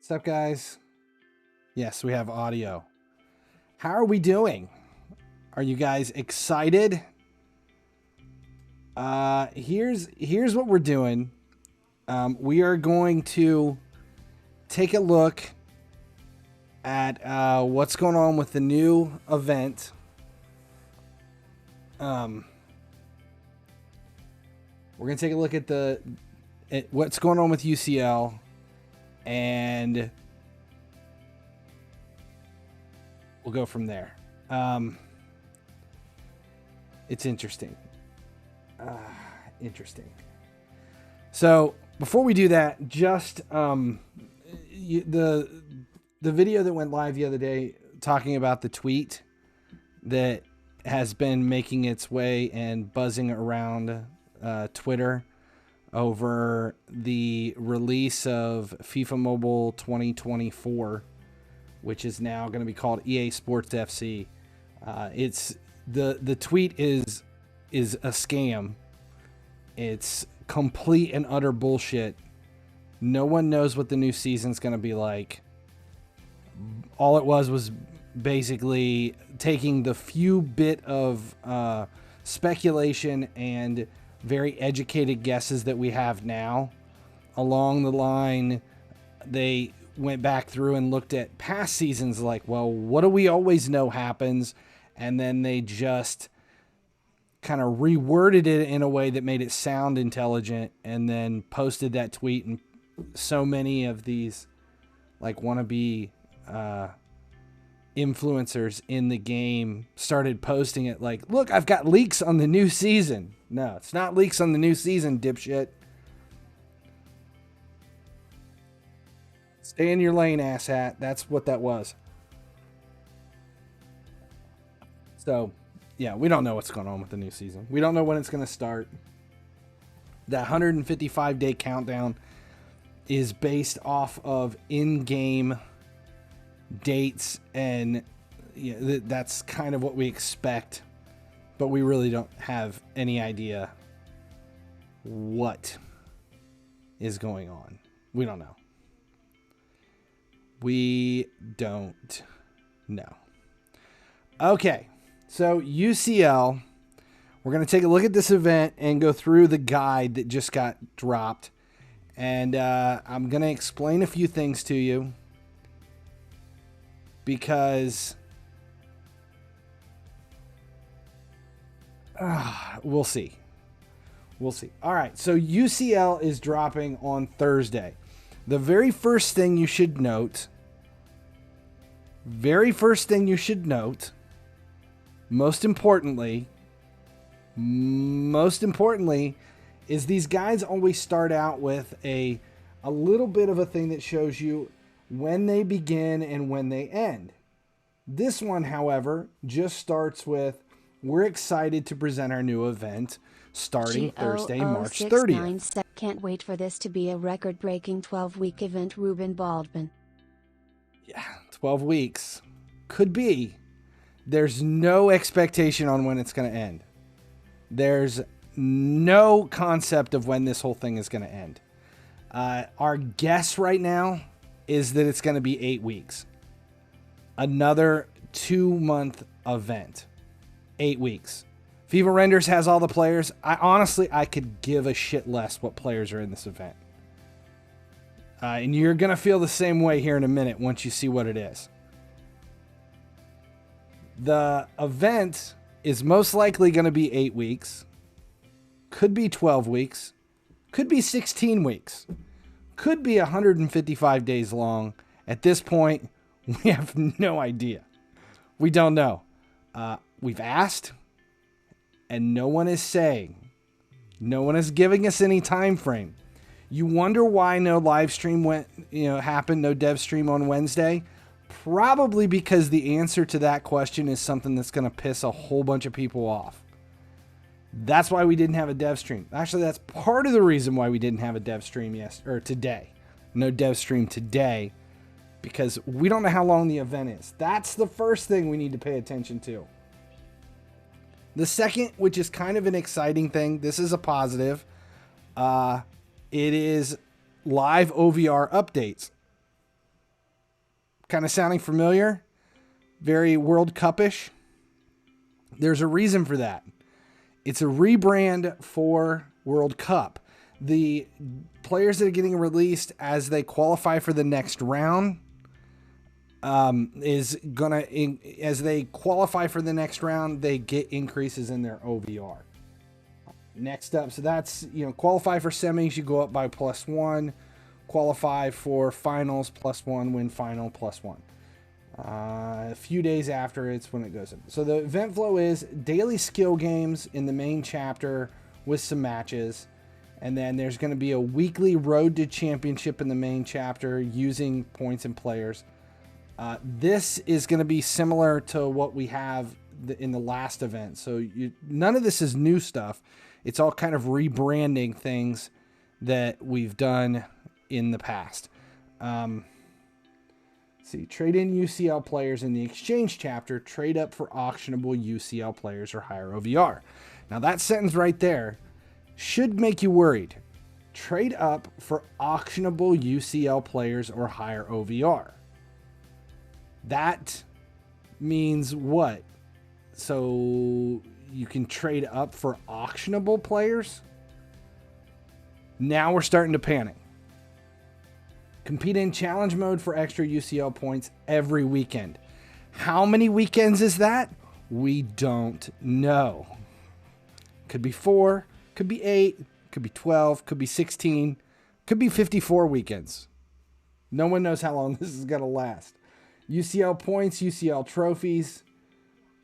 What's up, guys? Yes, we have audio. How are we doing? Are you guys excited? Here's what we're doing. We are going to take a look at what's going on with the new event. We're gonna take a look at what's going on with UCL, and we'll go from there. It's interesting. Interesting. So before we do that, just the video that went live the other day talking about the tweet that has been making its way and buzzing around Twitter over the release of FIFA Mobile 2024, which is now going to be called EA Sports FC. It's the tweet is a scam. It's complete and utter bullshit. No one knows what the new season's going to be like. All it was basically taking the few bit of speculation and very educated guesses that we have now. Along the line, they went back through and looked at past seasons like, well, what do we always know happens? And then they just kind of reworded it in a way that made it sound intelligent, and then posted that tweet. And so many of these like wannabe influencers in the game started posting it like, look, I've got leaks on the new season. No, it's not leaks on the new season, dipshit. Stay in your lane, asshat. That's what that was. So, yeah, we don't know what's going on with the new season. We don't know when it's going to start. That 155-day countdown is based off of in-game dates, and that's kind of what we expect, but we really don't have any idea what is going on. We don't know. We don't know. Okay. So UCL, we're going to take a look at this event and go through the guide that just got dropped. And I'm going to explain a few things to you, because we'll see. We'll see. All right, so UCL is dropping on Thursday. The very first thing you should note, most importantly, is these guides always start out with a little bit of a thing that shows you when they begin and when they end. This one, however, just starts with, we're excited to present our new event starting Thursday, March 30th. Can't wait for this to be a record-breaking 12-week event, Ruben Baldwin. Yeah, 12 weeks. Could be. There's no expectation on when it's going to end. There's no concept of when this whole thing is going to end. Our guess right now is that it's going to be 8 weeks. Another 2-month event. 8 weeks. FIFA Renders has all the players. I could give a shit less what players are in this event. And you're going to feel the same way here in a minute once you see what it is. The event is most likely going to be 8 weeks. Could be 12 weeks. Could be 16 weeks. Could be 155 days long. At this point, we have no idea. We don't know. We've asked, and no one is saying. No one is giving us any time frame. You wonder why no live stream happened, no dev stream on Wednesday? Probably because the answer to that question is something that's going to piss a whole bunch of people off. That's why we didn't have a dev stream. Actually, that's part of the reason why we didn't have a dev stream today. No dev stream today, because we don't know how long the event is. That's the first thing we need to pay attention to. The second, which is kind of an exciting thing, this is a positive. It is live OVR updates. kind of sounding familiar? Very World Cup-ish? There's a reason for that. It's a rebrand for World Cup. The players that are getting released as they qualify for the next round as they qualify for the next round, they get increases in their OVR. Next up, so that's, qualify for semis, you go up by +1. Qualify for finals, +1. Win final, +1. A few days after, it's when it goes in. So the event flow is daily skill games in the main chapter with some matches. And then there's going to be a weekly road to championship in the main chapter using points and players. This is going to be similar to what we have in the last event. So none of this is new stuff. It's all kind of rebranding things that we've done in the past. See, trade in UCL players in the exchange chapter, trade up for auctionable UCL players or higher OVR. Now that sentence right there should make you worried. Trade up for auctionable UCL players or higher OVR. That means what? So you can trade up for auctionable players? Now we're starting to panic. Compete in challenge mode for extra UCL points every weekend. How many weekends is that? We don't know. Could be 4, could be 8, could be 12, could be 16, could be 54 weekends. No one knows how long this is going to last. UCL points, UCL trophies,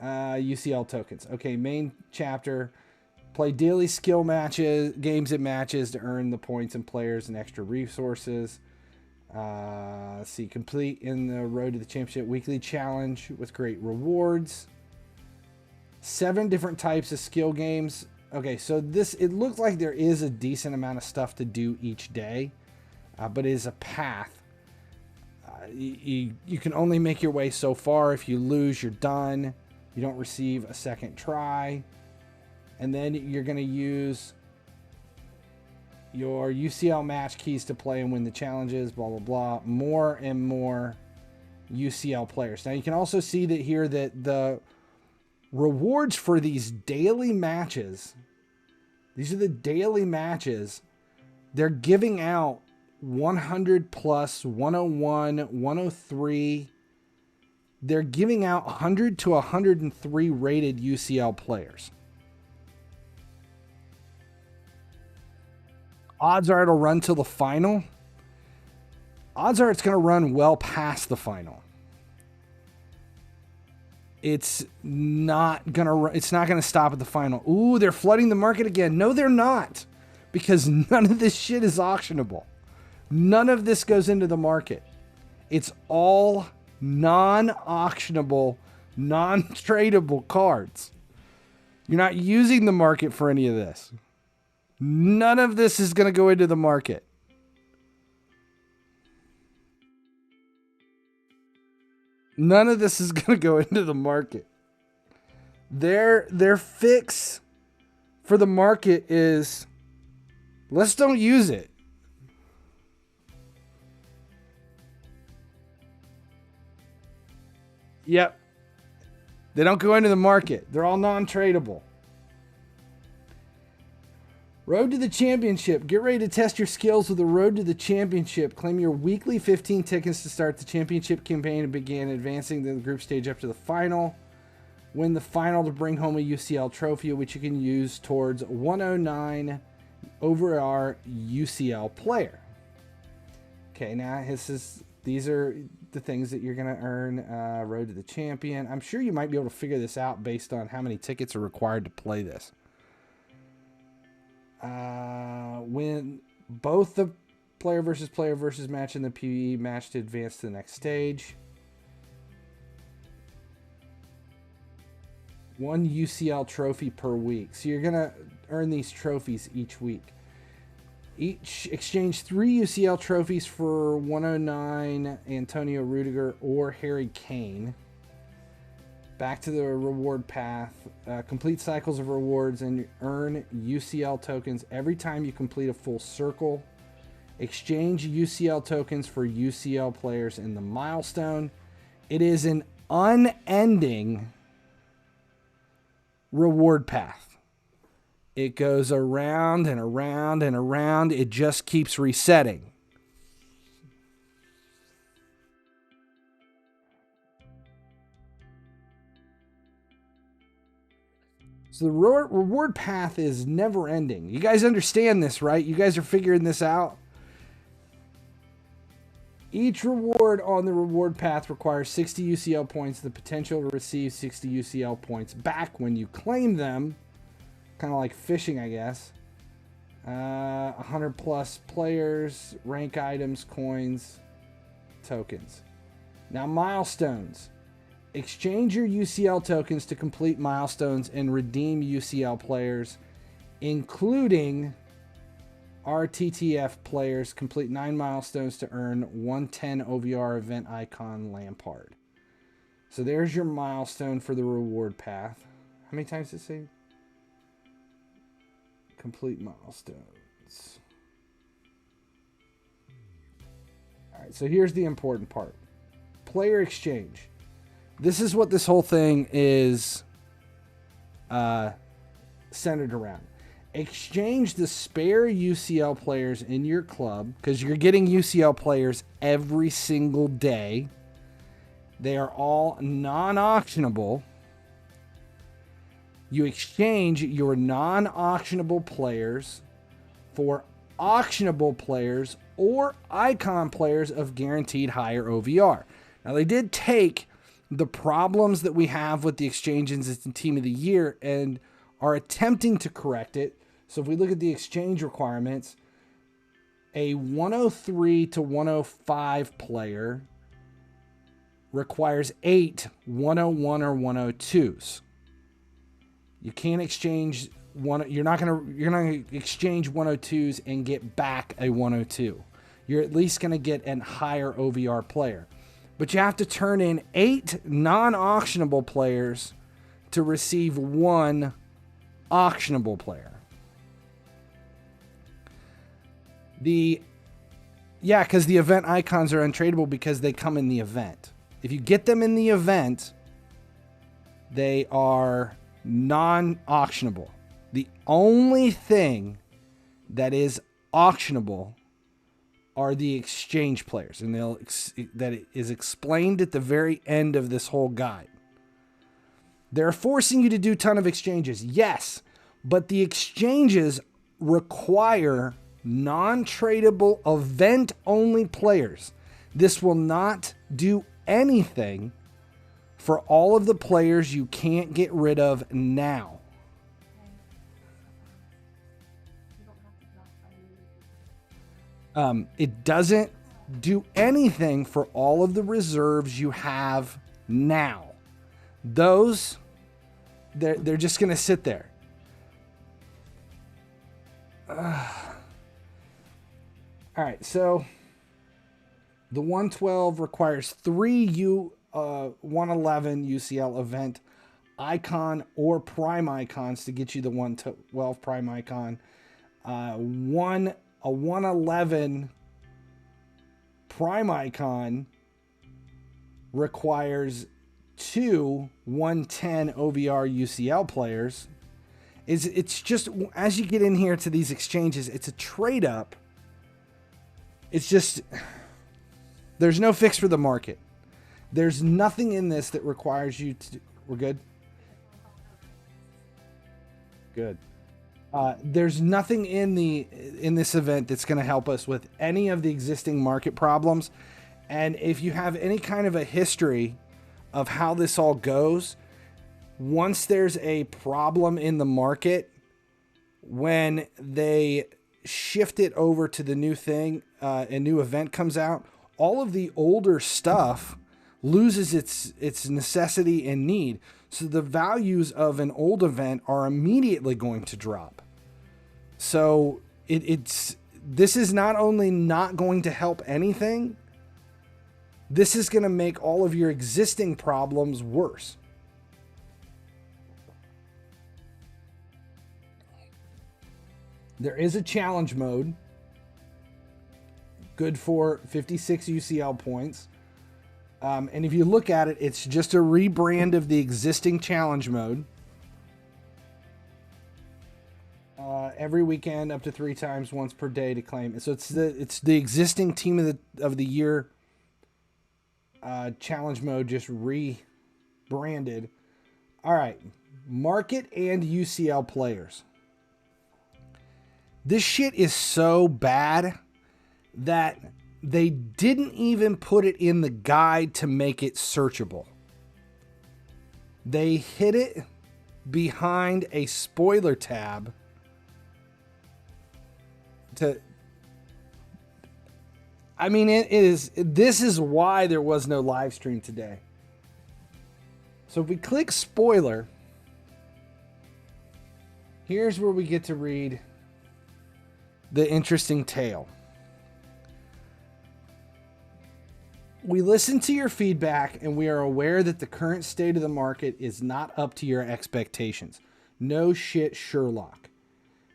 UCL tokens. Okay, main chapter. Play daily skill matches, games and matches to earn the points and players and extra resources. See, complete in the road to the championship weekly challenge with great rewards. 7 different types of skill games. Okay, so it looks like there is a decent amount of stuff to do each day, but it is a path. You can only make your way so far. If you lose, you're done. You don't receive a second try. And then you're going to use your UCL match keys to play and win the challenges, blah, blah, blah. More and more UCL players. Now, you can also see that here that the rewards for these daily matches, these are the daily matches, they're giving out 100 plus, 101, 103. They're giving out 100 to 103 rated UCL players. Odds are it'll run till the final. Odds are it's going to run well past the final. It's not going to stop at the final. Ooh, they're flooding the market again. No, they're not. Because none of this shit is auctionable. None of this goes into the market. It's all non-auctionable, non-tradable cards. You're not using the market for any of this. None of this is going to go into the market. None of this is going to go into the market. Their fix for the market is, let's don't use it. Yep. They don't go into the market. They're all non-tradable. Road to the Championship. Get ready to test your skills with the Road to the Championship. Claim your weekly 15 tickets to start the championship campaign and begin advancing the group stage up to the final. Win the final to bring home a UCL trophy, which you can use towards 109 OVR UCL player. Okay, now these are the things that you're going to earn. Road to the Champion. I'm sure you might be able to figure this out based on how many tickets are required to play this. Win both the player versus match and the PvE match to advance to the next stage. 1 UCL trophy per week. So you're going to earn these trophies each week. Each exchange 3 UCL trophies for 109 Antonio Rudiger or Harry Kane. Back to the reward path. Complete cycles of rewards and earn UCL tokens every time you complete a full circle Exchange UCL tokens for UCL players in the milestone. It is an unending reward path. It goes around and around and around. It just keeps resetting. So the reward path is never ending. You guys understand this, right? You guys are figuring this out. Each reward on the reward path requires 60 UCL points, the potential to receive 60 UCL points back when you claim them. Kind of like fishing, I guess. 100 plus players, rank items, coins, tokens. Now milestones. Exchange your UCL tokens to complete milestones and redeem UCL players, including RTTF players. Complete 9 milestones to earn 110 OVR event icon Lampard. So there's your milestone for the reward path. How many times did it say? Complete milestones. All right, so here's the important part. Player exchange. This is what this whole thing is centered around. Exchange the spare UCL players in your club, because you're getting UCL players every single day. They are all non-auctionable. You exchange your non-auctionable players for auctionable players or icon players of guaranteed higher OVR. Now, they did take the problems that we have with the exchanges in Team of the Year and are attempting to correct it. So if we look at the exchange requirements, a 103 to 105 player requires 8 101 or 102s. You can't exchange you're not gonna exchange 102s and get back a 102. You're at least gonna get a higher OVR player. But you have to turn in 8 non-auctionable players to receive 1 auctionable player. Because the event icons are untradeable because they come in the event. If you get them in the event, they are non-auctionable. The only thing that is auctionable are the exchange players, and that is explained at the very end of this whole guide. They're forcing you to do a ton of exchanges, yes, but the exchanges require non-tradable event-only players. This will not do anything for all of the players you can't get rid of now. It doesn't do anything for all of the reserves you have now. Those, they're just going to sit there. All right, so the 112 requires 3 111 UCL event icon or prime icons to get you the 112 prime icon. A 111 prime icon requires 2 110 OVR UCL players. It's just, as you get in here to these exchanges, it's a trade up. It's just, there's no fix for the market. There's nothing in this that requires you to, we're good? Good. There's nothing in this event that's going to help us with any of the existing market problems. And if you have any kind of a history of how this all goes, once there's a problem in the market, when they shift it over to the new thing, a new event comes out, all of the older stuff loses its necessity and need. So the values of an old event are immediately going to drop. So this is not only not going to help anything, this is going to make all of your existing problems worse. There is a challenge mode. good for 56 UCL points. And if you look at it, it's just a rebrand of the existing challenge mode. Every weekend, up to 3 times, once per day to claim. So it's the existing team of the year challenge mode, just rebranded. All right, market and UCL players. This shit is so bad that they didn't even put it in the guide to make it searchable. They hid it behind a spoiler tab this is why there was no live stream today. So if we click spoiler, here's where we get to read the interesting tale. We listened to your feedback and we are aware that the current state of the market is not up to your expectations. No shit, Sherlock.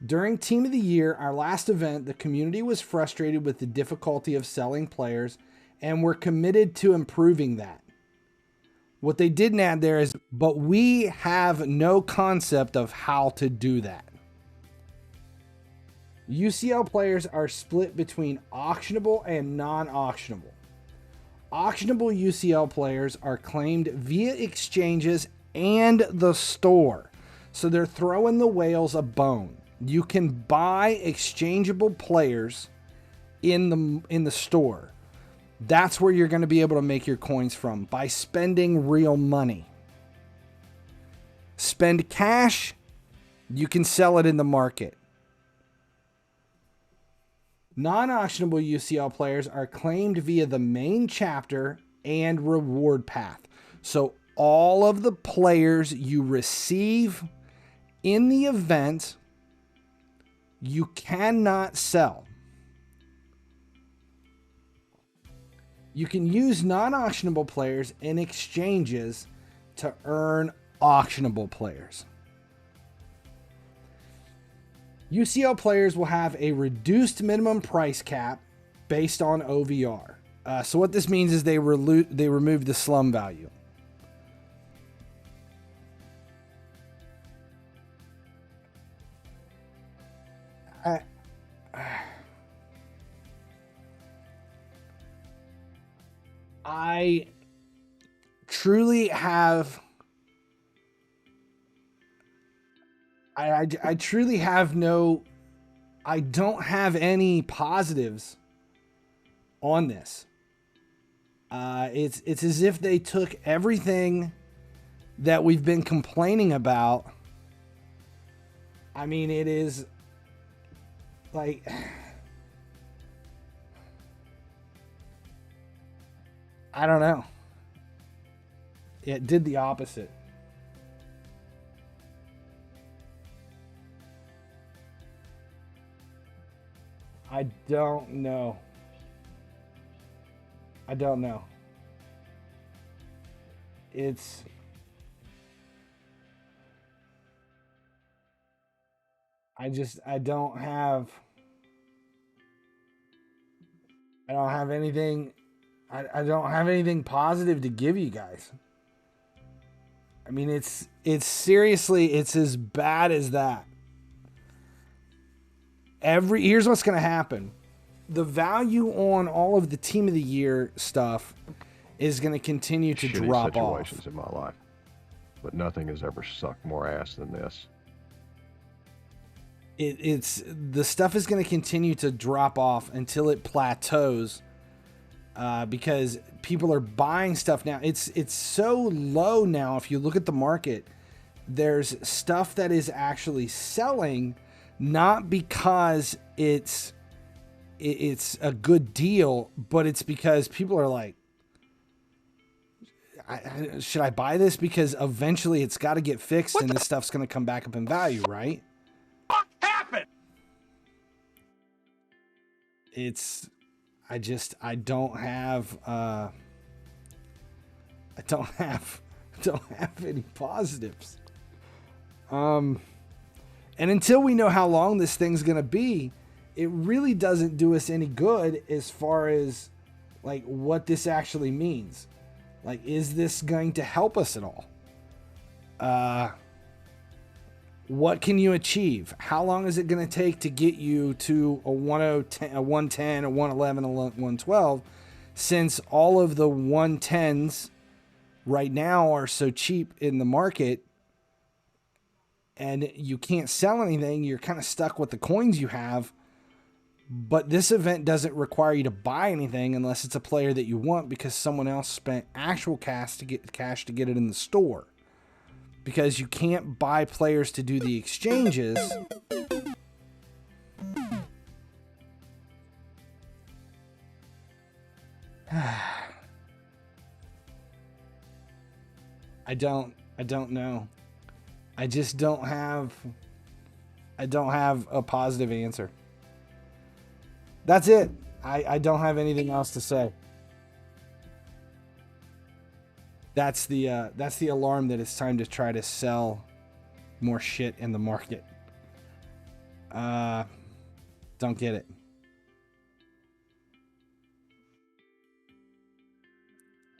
During Team of the Year, our last event, the community was frustrated with the difficulty of selling players and we're committed to improving that. What they didn't add there is, but we have no concept of how to do that. UCL players are split between auctionable and non-auctionable. Auctionable UCL players are claimed via exchanges and the store. So they're throwing the whales a bone. You can buy exchangeable players in the store. That's where you're going to be able to make your coins from, by spending real money. Spend cash, you can sell it in the market. Non-auctionable UCL players are claimed via the main chapter and reward path. So all of the players you receive in the event, you cannot sell. You can use non-auctionable players in exchanges to earn auctionable players. UCL players will have a reduced minimum price cap based on OVR. So what this means is they remove the slum value. I truly have I truly have no, I don't have any positives on this. It's as if they took everything that we've been complaining about. I mean, it is like, I don't know. It did the opposite. I don't know. I don't know. It's, I don't have anything. I don't have anything positive to give you guys. I mean, it's seriously, it's as bad as that. Here's what's going to happen. The value on all of the Team of the Year stuff is going to continue to drop off. Situations in my life, but nothing has ever sucked more ass than this. It's the stuff is going to continue to drop off until it plateaus, because people are buying stuff now. It's so low now. If you look at the market, there's stuff that is actually selling, not because it's a good deal, but it's because people are like, should I buy this? Because eventually it's got to get fixed and this stuff's going to come back up in value, right? What happened? I don't have any positives. And until we know how long this thing's going to be, it really doesn't do us any good as far as like what this actually means. Like, is this going to help us at all? What can you achieve? How long is it going to take to get you to a 110, a 110, a 111, a 112? Since all of the 110s right now are so cheap in the market and you can't sell anything, you're kind of stuck with the coins you have. But this event doesn't require you to buy anything unless it's a player that you want, because someone else spent actual cash to get it in the store. Because you can't buy players to do the exchanges. I don't know. I just don't have a positive answer. That's it. I don't have anything else to say. That's the alarm that it's time to try to sell more shit in the market. Don't get it.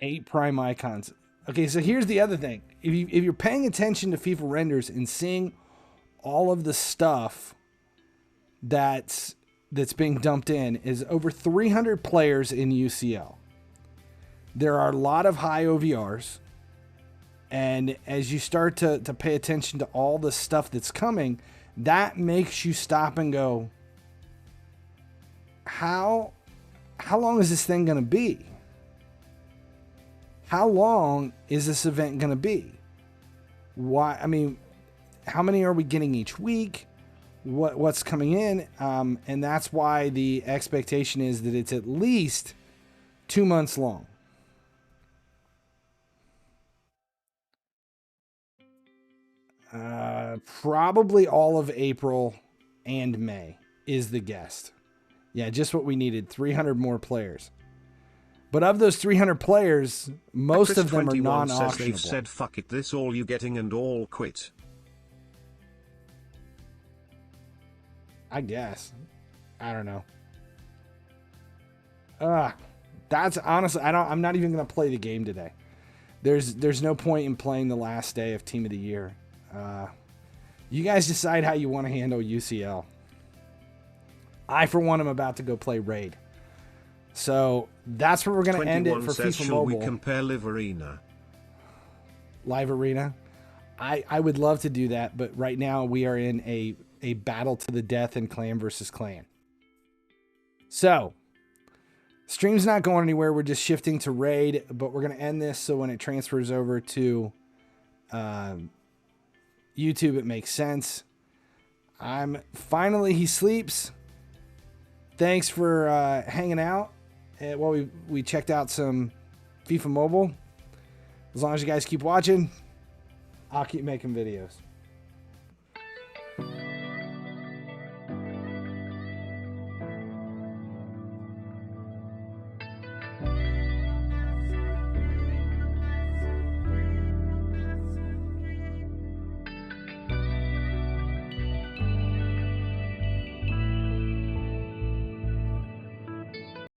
Eight prime icons. Okay, so here's the other thing. If you're paying attention to FIFA renders and seeing all of the stuff that's being dumped in, is over 300 players in UCL. There are a lot of high OVRs, and as you start to pay attention to all the stuff that's coming, that makes you stop and go, how long is this thing going to be? How long is this event going to be? Why? I mean, how many are we getting each week? What's coming in? And that's why the expectation is that it's at least 2 months long. Probably all of April and May is the guess. Yeah, just what we needed. 300 more players. But of those 300 players, most of them are non-auctionable. They've said fuck it, this all you getting and all quit. I guess. I don't know. That's honestly, I'm not even gonna play the game today. There's no point in playing the last day of Team of the Year. You guys decide how you want to handle UCL. I, for one, am about to go play Raid. So that's where we're going to end it for FIFA Shall Mobile. we compare Live Arena? Live Arena? I would love to do that, but right now we are in a battle to the death in clan versus clan. So, stream's not going anywhere. We're just shifting to Raid, but we're going to end this so when it transfers over to YouTube, it makes sense. Finally, he sleeps. Thanks for hanging out. Well, we checked out some FIFA Mobile. As long as you guys keep watching, I'll keep making videos.